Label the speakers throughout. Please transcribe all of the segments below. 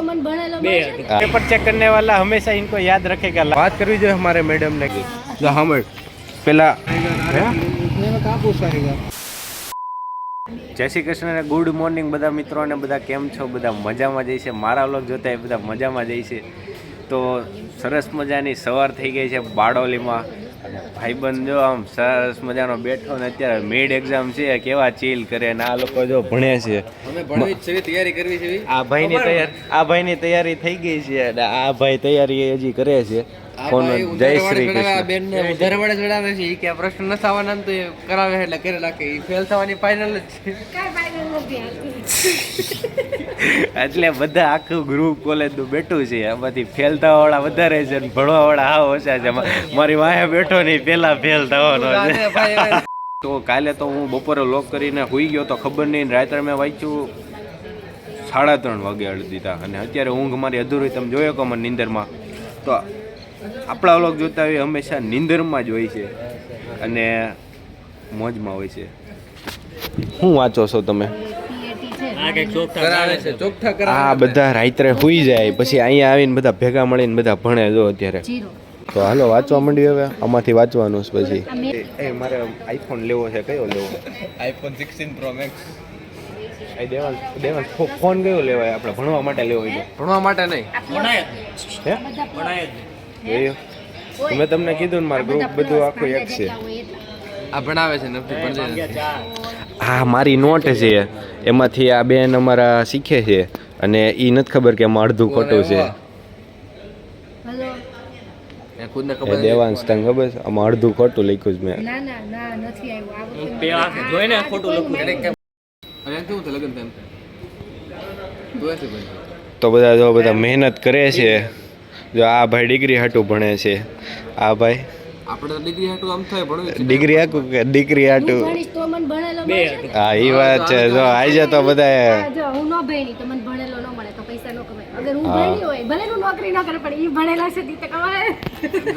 Speaker 1: मन भणेलो
Speaker 2: paper check करने वाला हमेशा इनको याद रखेगा. बात करवी જોઈએ हमारे मैडम ने जो हम પેલા જય શ્રી કૃષ્ણ અને ગુડ મોર્નિંગ બધા મિત્રો અને બધા કેમ છો? બધા મજામાં જઈ છે. મારા વ્લોગ જોતા એ બધા મજામાં જઈ છે. તો સરસ મજાની સવાર થઈ ગઈ છે બારડોલીમાં. ભાઈબંધ જો આમ સરસ મજાનો બેઠો ને અત્યારે મેડ એક્ઝામ છે, કેવા ચીલ કરે ને આ લોકો જો ભણે છે.
Speaker 3: અમે ભણવી છે, તૈયારી કરવી છે.
Speaker 2: આ ભાઈની તૈયારી થઈ ગઈ છે અને આ ભાઈ તૈયારી હજી કરે છે. જય શ્રી કૃષ્ણ.
Speaker 3: બેન ને ઉધાર વડે ચડાવે છે કે આ પ્રશ્ન ન થવાના તો એ કરાવે એટલે કરે રાખે. એ ફેલ થવાની ફાઇનલ જ છે.
Speaker 1: કાઈ ફાઇનલ નથી
Speaker 2: એટલે બધા આખું ગ્રુપ કોલેજ નું બેઠું છે. આમાંથી ફેલ થવા વાળા વધારે છે અને ભણવા વાળા હા ઓછા છે. મારી વાહે બેઠો નહીં, પેલા ફેલ થવાનો છે. તો કાલે તો હું બપોરે લોક કરીને સુઈ ગયો તો ખબર નહીં. રાત્રે મેં વાંચ્યું 3:30 વાગે અડી દીધા અને અત્યારે ઊંઘ મારી અધૂરી. તમે જોયો કે મને નીંદરમાં. તો આપણા વ્લોગ જોતા હોય હંમેશા નીંદરમાં જ હોય છે અને મોજમાં હોય છે. શું વાંચો છો તમે? આ બધા રાત્રે સુઈ જાય પછી અહીંયા આવીને બધા ભેગા મળીને બધા ભણે. જો અત્યારે તો હાલો વાંચવા માંડી. હવે આમાંથી વાંચવાનું છે પછી. મારે આઈફોન લેવો છે. કયો લેવો?
Speaker 3: IPhone 16 pro max.
Speaker 2: Devansh phone કયો લેવાય? આપણે ભણવા માટે લેવો હોય તો?
Speaker 3: ભણવા માટે નહીં,
Speaker 2: મેં તમને કીધું ને મારું ગ્રુપ બધું આખું એક છે.
Speaker 3: આ ભણાવે છે નથી ભણજે.
Speaker 2: હા, મારી નોટ છે એમાંથી આ બેન અમારા શીખે છે અને એ નથી ખબર કે એમાં અડધું ખોટું છે.
Speaker 3: ખુદને ખબર.
Speaker 2: દેવાંશ તને ખબર છે આમાં અડધું ખોટું લખ્યું છે મેં.
Speaker 1: ના ના ના નથી આવ્યું.
Speaker 3: જોઈને ખોટું લખ્યું. અરે કેવું છે લગન તેમ જોયે છે ભાઈ.
Speaker 2: તો બધા જો બધા મહેનત કરે છે. જો આ ભાઈ ડિગ્રી હાટું ભણે છે. આ ભાઈ
Speaker 3: આપણે તો ડિગ્રી હાટું આમ થાય ભણવું.
Speaker 2: ડિગ્રી હાટું કે ડિગ્રી હાટું?
Speaker 1: ભણીશ તો મને ભણેલો મળશે.
Speaker 2: હા એ વાત છે. જો આજે તો બધા
Speaker 1: જો હું ન ભણી તો મને ભણેલો ન મળે તો પૈસા ન કમાય. અગર હું ભણી હોય ભલે હું નોકરી ન કરે પણ ઈ ભણેલા છે તી તો કમાય.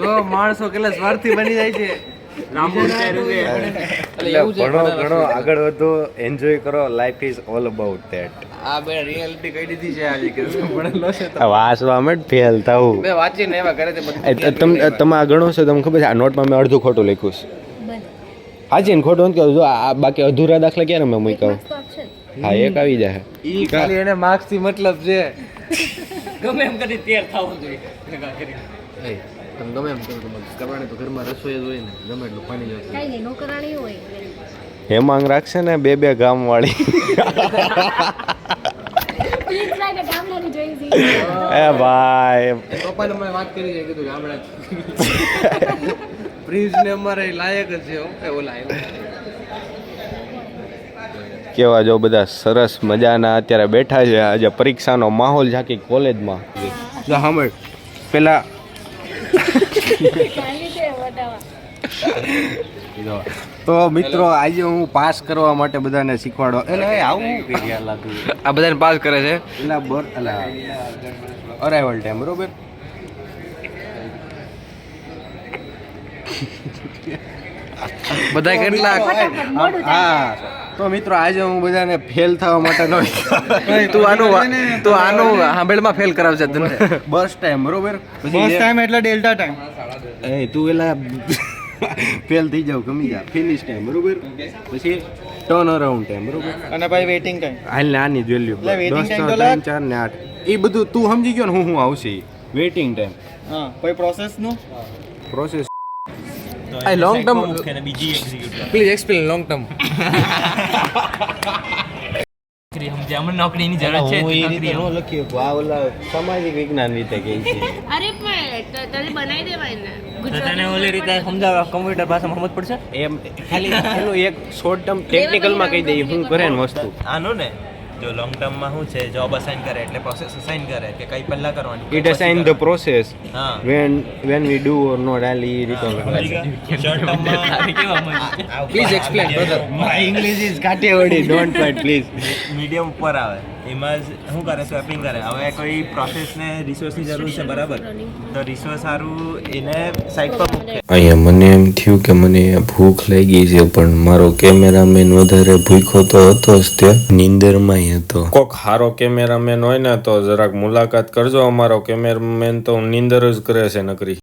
Speaker 3: જો માણસો કેટલા સ્વાર્થી બની જાય છે.
Speaker 2: ઘણો આગળ વધો, એન્જોય કરો. Life is all about that.
Speaker 3: આ બે રિયાલિટી કહી દીધી છે આજે કે ભણેલો છે તો
Speaker 2: વાંચવા માં ફેલ થવું.
Speaker 3: બે વાંચીને એવા કરે છે બધું.
Speaker 2: તમે આ ગણો છો તમને ખબર છે? આ નોટમાં મેં અડધું ખોટું લખ્યું છે. હાજી ને ખોટું નથી કહું. જો આ બાકી અધૂરા દાખલા ક્યારે મેં મૂક્યા? હા, એક આવી જાય.
Speaker 3: ઈ ખાલી એને માર્ક્સ થી મતલબ છે. ગમે એમ કરી તૈયાર થવું જોઈએ. તમે ગમે એમ કરો કરવાની તો ઘરમાં રસોઈ જ હોય ને. ગમે એટલું પાણી જાય
Speaker 1: કઈ નહીં નોકરાણી હોય.
Speaker 2: હેમાંગ રાખશે ને બે ગામ વાળી.
Speaker 1: પ્લીઝ લાગે ગામડાની જોઈ છે.
Speaker 2: એ ભાઈ
Speaker 3: પપ્પાને મેં વાત કરી છે કીધું ગામડા પ્રિન્સ ને અમારે લાયક જ છે. ઓકે ઓલા
Speaker 2: કેવા જો બધા સરસ મજાના અત્યારે બેઠા છે. આજે પરીક્ષાનો માહોલ છે આખી કોલેજમાં. જો સાંભળ પેલા તો મિત્રો આજે હું પાસ કરવા માટે બધાને શીખવાડો. એટલે આવું
Speaker 3: આ બધાને પાસ કરે છે.
Speaker 2: અરાઇવલ ટાઈમ બરોબર.
Speaker 3: બધા કેટલા.
Speaker 2: હા, તો મિત્રો આજે હું બધાને ફેલ થવા માટે
Speaker 3: તું આનું હાંભેળમાં ફેલ કરાવશે તને.
Speaker 2: બસ ટાઈમ બરોબર.
Speaker 4: બસ ટાઈમ એટલે ડેલ્ટા ટાઈમ.
Speaker 2: એ તું એલા ફેલ થઈ જાવ ગમી જા. ફિનિશ ટાઈમ બરોબર. પછી ટર્ન અરાઉન્ડ ટાઈમ બરોબર.
Speaker 4: અને ભાઈ વેઇટિંગ ટાઈમ.
Speaker 2: હાલ ને આની વેલ્યુ
Speaker 4: એટલે waiting
Speaker 2: 10
Speaker 4: time તો
Speaker 2: 3 4 ને 8 એ બધું તું સમજી ગયો ને. હું આવશે વેઇટિંગ ટાઈમ.
Speaker 4: હા, કોઈ પ્રોસેસ નું
Speaker 2: પ્રોસેસ.
Speaker 3: આ long term please explain long term. નોકરીની જરૂર છે.
Speaker 2: સામાજિક વિજ્ઞાન રીતે કહે છે.
Speaker 1: અરે પણ તને બનાવી દેવાય ને.
Speaker 3: તને ઓલી રીતે સમજાવવા કમ્પ્યુટર ભાષામાં સમજ પડશે.
Speaker 2: એમ ખાલી એનું એક શોર્ટ ટર્મ ટેકનિકલમાં કહી દઈએ શું કરે ને વસ્તુ.
Speaker 5: આનું ને જો લોંગ ટર્મમાં શું છે, જોબ અસાઇન કરે એટલે પ્રોસેસ અસાઇન કરે કે કઈ પહેલા કરવાની.
Speaker 2: ઇટ અસાઇન ધ પ્રોસેસ
Speaker 5: હા
Speaker 2: when we do or not ali return.
Speaker 5: Short ટર્મમાં
Speaker 3: please explain brother.
Speaker 2: my english is Kathiawadi, don't fight please.
Speaker 5: Medium ઉપર આવે એમાં જ શું કરે સ્વેપિંગ કરે. હવે કોઈ પ્રોસેસને રિસોર્સની જરૂર છે બરાબર, તો રિસોર્સ સારું એને સાઈડ પર મૂકે.
Speaker 6: અહીંયા મને એમ થયું કે મને ભૂખ લાગી છે, પણ મારો કેમેરામેન વધારે ભૂખ્યો તો હતો જ, તે નીંદરમાં હતો. કોક હારો કેમેરામેન હોય ને તો જરાક મુલાકાત કરજો. અમારો કેમેરામેન તો નીંદર જ કરે છે નકરી.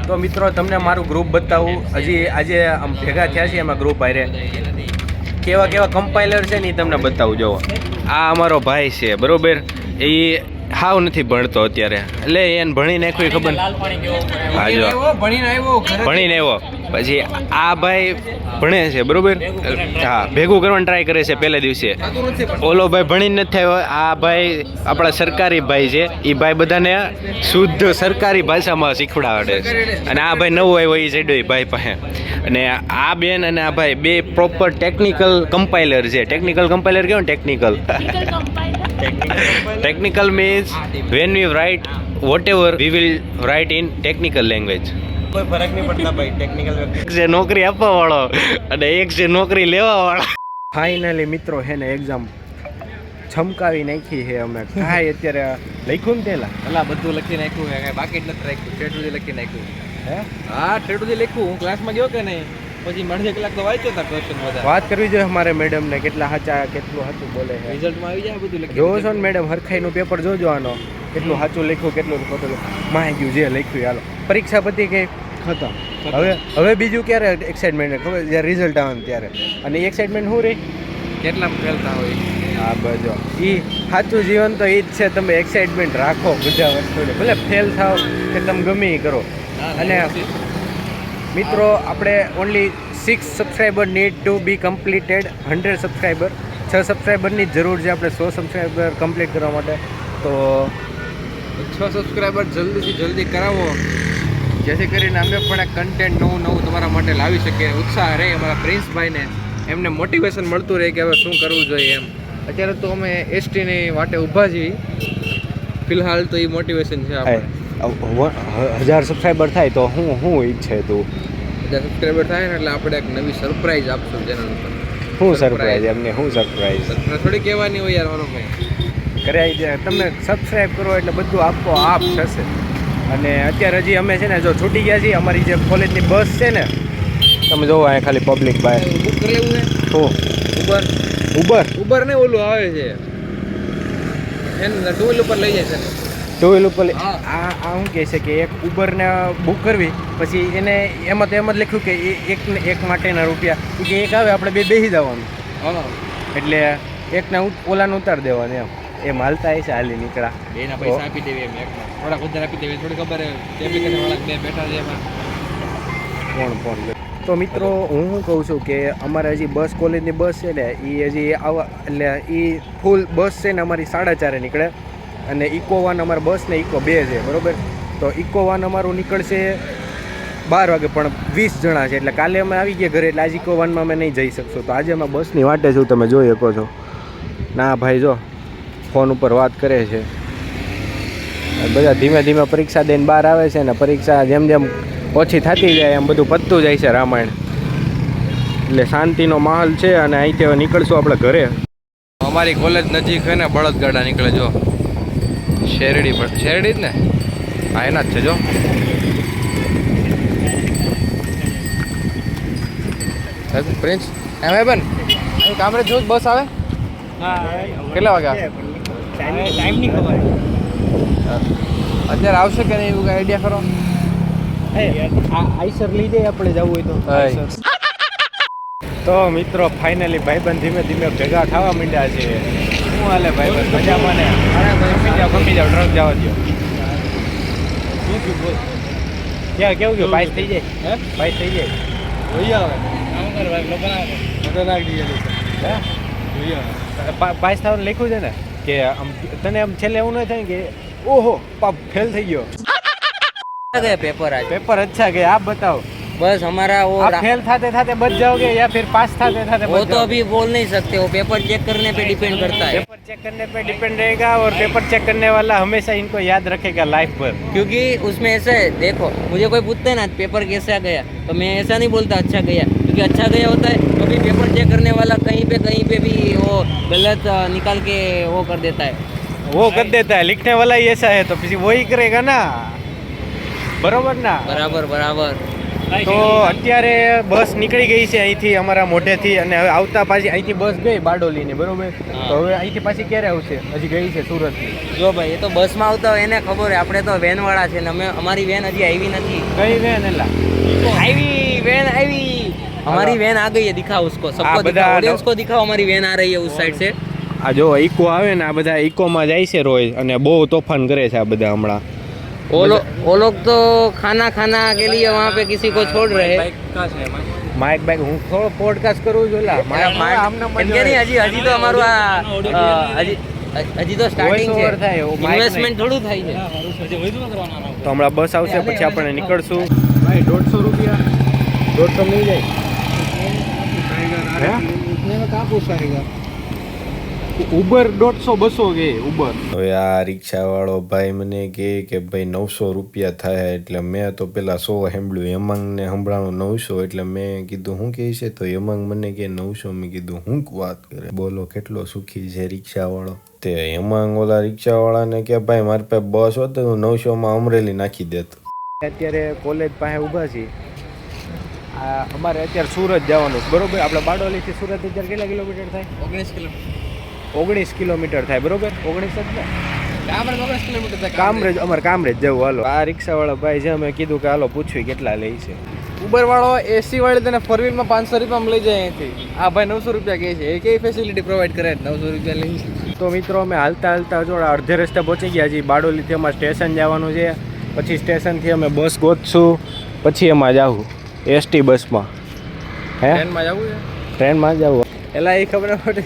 Speaker 2: તો મિત્રો તમને મારું ગ્રુપ બતાવું. હજી આજે આમ ભેગા થયા છે એમાં ગ્રુપ હારે કેવા કેવા કમ્પાઇલર છે ને એ તમને બતાવું. જુઓ આ અમારો ભાઈ છે બરોબર, એ હાવ નથી ભણતો અત્યારે, એટલે એને ભણી નાખ્યું ખબર. હા જો ભણીને આવ્યો પછી આ ભાઈ ભણે છે બરોબર. હા ભેગું કરવાનું ટ્રાય કરે છે પહેલા દિવસે. ઓલો ભાઈ ભણીને નથી આવ્યો. આ ભાઈ આપણા સરકારી ભાઈ છે, એ ભાઈ બધાને શુદ્ધ સરકારી ભાષામાં શીખવાડે છે. અને આ ભાઈ નવો આવ્યો એ સાઈડ ભાઈ પાસે. અને આ બેન અને આ ભાઈ બે પ્રોપર ટેકનિકલ કમ્પાઇલર છે. ટેકનિકલ કમ્પાઇલર કેવું technical technical means when we write whatever we will write in technical language.
Speaker 5: કોઈ ફરક નહીં પડતા ભાઈ ટેકનિકલ વ્યક્તિ.
Speaker 2: એક છે નોકરી આપવા વાળો અને એક છે નોકરી લેવા વાળો. ફાઇનલી મિત્રો હે ને એક્ઝામ છમકાવી નાખી છે અમે. કાંઈ અત્યારે લખ્યું ને તેલા
Speaker 3: અલા બધું લખી નાખ્યું છે, બાકી જ નથી રાખ્યું. ઠેઠ સુધી લખી નાખ્યું.
Speaker 2: હે
Speaker 3: હા ઠેઠ સુધી લખ્યું. હું ક્લાસમાં ગયો કે નહીં, પછી અડધી કલાક તો વાંચ્યો હતા ક્વેશ્ચન બધા.
Speaker 2: વાત કરવી જોઈએ અમારે મેડમને કેટલા સાચા કેટલું સાચું બોલે છે.
Speaker 3: રિઝલ્ટમાં આવી જાય બધું લખી.
Speaker 2: જોવો છો ને મેડમ હરખાઈનું પેપર જોજો આનો કેટલું સાચું લખ્યું કેટલું ખોટું માહી ગયું જે લખ્યું. હાલો પરીક્ષા પતી ગઈ ખતમ. હવે બીજું ક્યારે એક્સાઇટમેન્ટ ખબર જ્યારે રિઝલ્ટ આવે ને ત્યારે. અને એક્સાઇટમેન્ટ શું રહી
Speaker 3: કેટલા ફેલતા હોય.
Speaker 2: હા બજો એ સાચું જીવન તો એ જ છે. તમે એક્સાઇટમેન્ટ રાખો બધા વસ્તુને, ભલે ફેલ થાવ કે તમે ગમે એ કરો. અને મિત્રો આપણે only 6 subscriber need to be completed 100 subscriber. 6 સબસ્ક્રાઈબરની જ જરૂર છે આપણે 100 સબસ્ક્રાઈબર કમ્પ્લીટ કરવા માટે. તો
Speaker 3: 6 સબસ્ક્રાઈબર જલ્દીથી જલ્દી કરાવો, જેથી કરીને અમે પણ એક કન્ટેન્ટ નવું તમારા માટે લાવી શકીએ. ઉત્સાહ રહે અમારા પ્રિન્સભાઈને, એમને મોટિવેશન મળતું રહે કે હવે શું કરવું જોઈએ એમ. અત્યારે તો અમે એસટીની વાટે ઊભા છીએ ફિલહાલ, તો એ મોટિવેશન છે આપણે.
Speaker 2: 1000 સબસ્ક્રાઈબર થાય તો હું ઈચ્છે તું
Speaker 3: 1000 સબસ્ક્રાઈબર થાય ને એટલે આપણે એક નવી સરપ્રાઈઝ આપશું ચેનલ ઉપર.
Speaker 2: શું સરપ્રાઈઝ એમને શું સરપ્રાઈઝ
Speaker 3: થોડી કહેવાની હોય યાર મારો ભાઈ.
Speaker 2: કરાવી દે. તમે સબસ્ક્રાઈબ કરો એટલે બધું આપો આપ થશે. અને અત્યારે હજી અમે છે ને જો છૂટી ગયા છીએ, અમારી જે કોલેજની બસ છે ને તમે જોવો અહીંયા ખાલી પબ્લિક બહાર.
Speaker 3: બુક કરી લેવું ને
Speaker 2: શું
Speaker 3: ઉબર ને ઓલું આવે છે એને ટુ વ્હીલ ઉપર લઈ જાય છે.
Speaker 2: ટુ વ્હીલ ઉપર આ શું કહે છે કે એક ઉબરને બુક કરવી, પછી એને એમાં તો એમ જ લખ્યું કે એક માટેના રૂપિયા કે એક આવે આપણે બે બેસી જવાનું.
Speaker 3: હા
Speaker 2: એટલે એકને ઓલાને ઉતાર દેવાનું એમ. એમ હાલતા હશે હાલી નીકળ્યા.
Speaker 3: બેના પૈસા આપી દેવી એમ એકને થોડાક વધારે આપી દેવી. થોડી ખબર એપ્લિકેશન વાળા બે બેઠા છે એમાં
Speaker 2: કોણ. તો મિત્રો હું શું કહું છું કે અમારે હજી બસ કોલેજની બસ છે ને એ હજી આવા એટલે એ ફૂલ બસ છે ને અમારી 4:30 નીકળે. અને ઇકો વાન અમારી બસ ને ઇકો 2 છે બરાબર. તો ઇકો વાન અમારું નીકળશે 12 વાગે, પણ 20 જણા છે એટલે કાલે અમે આવી ગયા ઘરે, એટલે આજે ઇકો વાનમાં અમે નહીં જઈ શકશું. તો આજે અમે બસની વાટે છું, તમે જોઈ શકો છો. ના ભાઈ જો ફોન ઉપર વાત કરે છે. બધા ધીમે ધીમે પરીક્ષા દઈને બહાર આવે છે ને પરીક્ષા જેમ જેમ ઓછી થતી જાય એમ બધું પતતું જાય છે રામાયણ. એટલે શાંતિનો માહોલ છે. અને અહીંથી હવે નીકળશું આપણે ઘરે.
Speaker 3: અમારી કોલેજ નજીક છે ને બળદગાડા નીકળે જો શેરડી જ ને. હા એના જ છે જો. પ્રિન્સ એમ હે બેન અહીં કામરે જો બસ આવે. કેટલા વાગે આવે
Speaker 4: ટાઈમ નહીં ખબર.
Speaker 3: અત્યારે આવશે કે નહીં એવું કઈ આઈડિયા ખરો.
Speaker 2: આઈસર લઈ જઈએ આપણે જવું હોય તો. તો મિત્રો ફાઇનલી ભાઈબંધ ધીમે ધીમે ભેગા થવા માંડ્યા છે. શું હાલે ભાઈબંધ મજામાં ને? ખમી જાવ ટ્રક જવા દો. ક્યાં કેવું ગયું? પાસ થઈ જાય પાસ થઈ જાય પાસ થવાનું લખ્યું છે ને કે આમ તને આમ છેલ્લે એવું ન થાય કે ઓહો પાપ ફેલ થઈ ગયો.
Speaker 7: गए पेपर आज
Speaker 2: पेपर अच्छा गया आप बताओ.
Speaker 7: बस हमारा वो
Speaker 2: आप फेल थाते बच जाओगे या फिर पास थाते
Speaker 7: वो तो अभी बोल नहीं सकते, वो पेपर चेक करने पे डिपेंड करता है.
Speaker 2: पेपर चेक करने पे डिपेंड रहेगा और पेपर चेक करने वाला हमेशा इनको याद रखेगा लाइफ भर.
Speaker 7: क्योंकि उसमें ऐसा है, देखो मुझे कोई पूछता है ना पेपर कैसा गया, तो मैं ऐसा नहीं बोलता अच्छा गया, क्योंकि अच्छा गया होता है. कभी पेपर चेक करने वाला कहीं पे भी वो गलत निकाल के वो कर देता है।
Speaker 2: वो कर देता है, लिखने वाला ही ऐसा है तो फिर वही करेगा ना, બરોબર ના?
Speaker 7: बराबर बराबर।
Speaker 2: તો અત્યારે બસ નીકળી ગઈ છે અહીંથી અમારા મોઢેથી, અને હવે આવતા પાછી અહીંથી બસ ગઈ બારડોલીની, બરોબર? તો હવે અહીંથી પાછી ક્યારે આવશે? હજી ગઈ છે સુરતથી.
Speaker 7: જો ભાઈ એ તો બસમાં આવતા હોય એને ખબર હોય, આપણે તો વેન વાળા છે ને અમારી વેન હજી આવી નથી।
Speaker 2: કઈ વેન એલા?
Speaker 7: આવી વેન આવી, हमारी वैन आ गई है, दिखाओ उसको, सबको
Speaker 2: બધા
Speaker 7: दिखाओ, ऑडियंस को दिखाओ, हमारी वैन आ रही है उस साइड से।
Speaker 2: આ જો ઇકો આવે ને, આ બધા ઇકોમાં જાય છે રોજ, અને બહુ તોફાન કરે છે આ બધા હમણાં.
Speaker 7: वो लोग तो खाना के लिए वहाँ पे किसी को छोड़ रहे हैं।
Speaker 2: માઇક બાઇક હું થોડો પોડકાસ્ટ કરું છું એલા.
Speaker 7: इनके नहीं हजी तो हमाરું હજી તો સ્ટાર્ટિંગ છે,
Speaker 2: થાય એવું mic
Speaker 7: ઇન્વેસ્ટમેન્ટ થોડું થાય છે।
Speaker 2: તો હમણાં બસ આવશે પછી આપણે નીકળશું. ભાઈ 150 રૂપિયા 150 મિલ જાય. ઉબર 150-200 કે ઉબર.
Speaker 6: હવે આ રિક્ષાવાળો ભાઈ મને કહે કે ભાઈ 900 રૂપિયા થાય, એટલે મેં તો પેલા 100 સાંભળ્યું, હેમાંગને સંભળાણું 900, એટલે મેં કીધું શું કહે છે? તો હેમાંગ મને કે 900. મેં કીધું હું વાત કરે, બોલો કેટલો સુખી છે રિક્ષાવાળો. તે હેમાંગ ઓલા રિક્ષાવાળાને કે ભાઈ મારી પાસે બસ હોત તો હું 900માં અમરેલી નાખી દેતો.
Speaker 2: અત્યારે કોલેજ પાસે ઊભા છીએ. આ અમારે અત્યારે સુરત જવાનું છે, બરોબર? આપણે બારડોલીથી સુરત અત્યારે કેટલા કિલોમીટર થાય? 19 કિલોમીટર થાય, બરોબર? 19 જ ને? કામરેજ, અમારે કામરેજ જવું. હાલો, આ રિક્ષાવાળા ભાઈ છે, અમે કીધું કે હાલો પૂછવી કેટલા લે છે.
Speaker 3: ઉબર વાળો એસી વાળી તને 4 વ્હીલમાં 500 રૂપિયામાં લઈ જાય અહીંથી. આ ભાઈ 900 રૂપિયા કહે છે, એ કઈ ફેસિલિટી પ્રોવાઈડ કરે? 900 રૂપિયા લઈ છે.
Speaker 2: તો મિત્રો અમે હાલતા જોડા અડધે રસ્તે પહોંચી ગયા છીએ. બારડોલીથી અમારે સ્ટેશન જવાનું છે, પછી સ્ટેશનથી અમે બસ ગોતશું, પછી એમાં જાવું એસટી બસમાં. હે,
Speaker 3: ટ્રેનમાં જવું છે?
Speaker 2: ટ્રેનમાં જવું
Speaker 3: એલા એ ખબર પડે.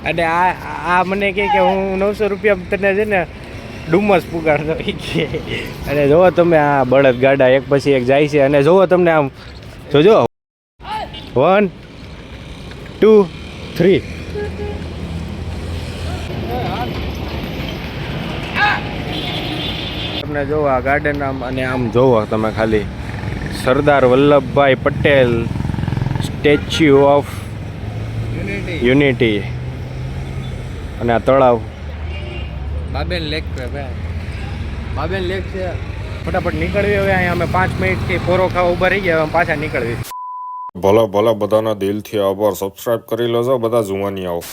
Speaker 2: અને આ મને કહે કે હું 900 રૂપિયા તને છે ને ડુમસ પુગાડતો એ કે. અને જોવો તમે આ બળદ ગાડા એક પછી એક જાય છે, અને જોવો તમને આમ જોજો 1 2 3. તમને જોવો આ ગાર્ડન આમ, અને આમ જોવો તમે ખાલી Sardar Vallabhbhai Patel statue of unity, અને આ તળાવ
Speaker 3: બાબેન લેક છે ભાઈ, બાબેન લેક છે.
Speaker 2: ફટાફટ નીકળવી. હવે અહીંયા અમે 5 મિનિટથી પોરો ખાવા ઊભા રહી ગયા, હવે પાછા નીકળવી.
Speaker 6: ભલે બધાના દિલથી આભાર. સબસ્ક્રાઇબ કરી લેજો બધા જુવાની આવો.